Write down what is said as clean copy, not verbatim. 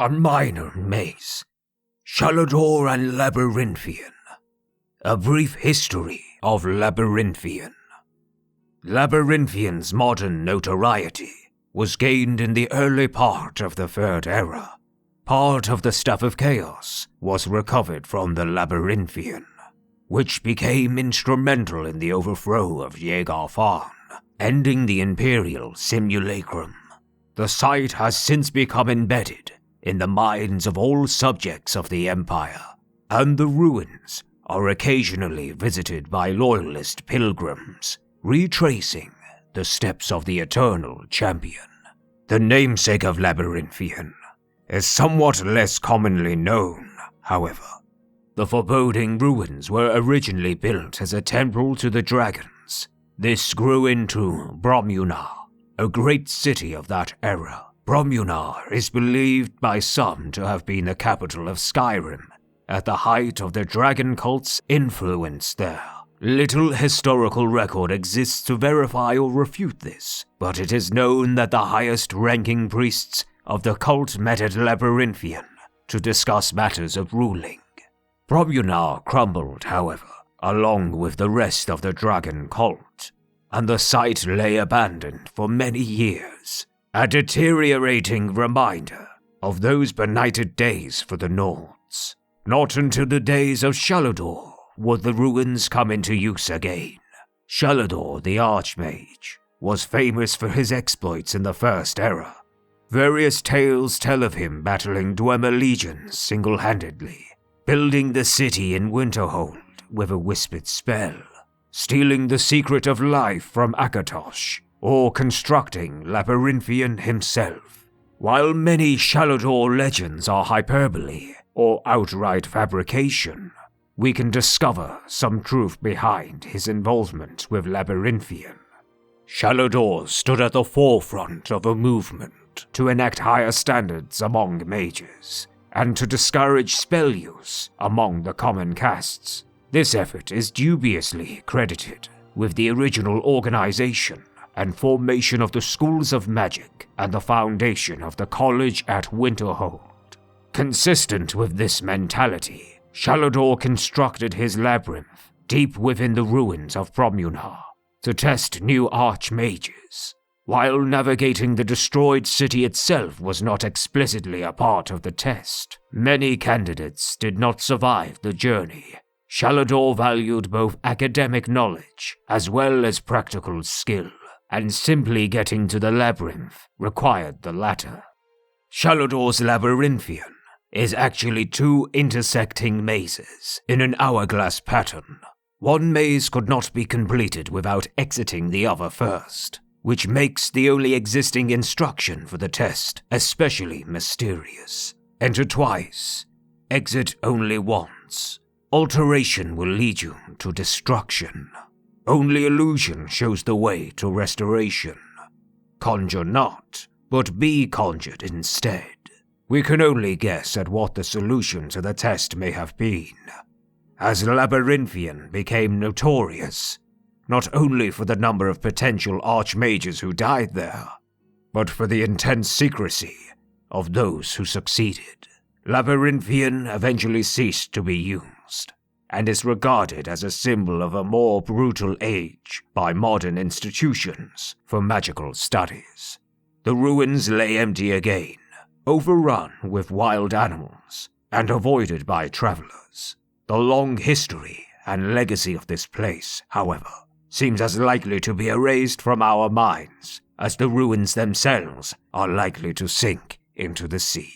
A minor maze. Shalidor and Labyrinthian. A brief history of Labyrinthian. Labyrinthian's modern notoriety was gained in the early part of the Third Era. Part of the Staff of Chaos was recovered from the Labyrinthian, which became instrumental in the overthrow of Yeagar, ending the Imperial Simulacrum. The site has since become embedded in the minds of all subjects of the Empire, and the ruins are occasionally visited by loyalist pilgrims, retracing the steps of the Eternal Champion. The namesake of Labyrinthian is somewhat less commonly known, however. The foreboding ruins were originally built as a temple to the dragons. This grew into Bromuna, a great city of that era. Bromuna is believed by some to have been the capital of Skyrim at the height of the dragon cult's influence there. Little historical record exists to verify or refute this, but it is known that the highest-ranking priests of the cult met at Labyrinthian to discuss matters of ruling. Bromuna crumbled, however, along with the rest of the dragon cult, and the site lay abandoned for many years, a deteriorating reminder of those benighted days for the Nords. Not until the days of Shalidor would the ruins come into use again. Shalidor the Archmage was famous for his exploits in the First Era. Various tales tell of him battling Dwemer legions single-handedly, building the city in Winterhold with a whispered spell, stealing the secret of life from Akatosh, or constructing Labyrinthian himself. While many Shalidor legends are hyperbole or outright fabrication, we can discover some truth behind his involvement with Labyrinthian. Shalidor stood at the forefront of a movement to enact higher standards among mages, and to discourage spell use among the common castes. This effort is dubiously credited with the original organization and formation of the schools of magic and the foundation of the college at Winterhold. Consistent with this mentality, Shalidor constructed his labyrinth deep within the ruins of Bromuna to test new archmages. While navigating the destroyed city itself was not explicitly a part of the test, many candidates did not survive the journey. Shalidor valued both academic knowledge as well as practical skill, and simply getting to the labyrinth required the latter. Shalidor's Labyrinthian is actually two intersecting mazes in an hourglass pattern. One maze could not be completed without exiting the other first, which makes the only existing instruction for the test especially mysterious. Enter twice, exit only once. Alteration will lead you to destruction. Only illusion shows the way to restoration. Conjure not, but be conjured instead. We can only guess at what the solution to the test may have been, as Labyrinthian became notorious, not only for the number of potential archmages who died there, but for the intense secrecy of those who succeeded. Labyrinthian eventually ceased to be used, and is regarded as a symbol of a more brutal age by modern institutions for magical studies. The ruins lay empty again, overrun with wild animals, and avoided by travelers. The long history and legacy of this place, however, seems as likely to be erased from our minds as the ruins themselves are likely to sink into the sea.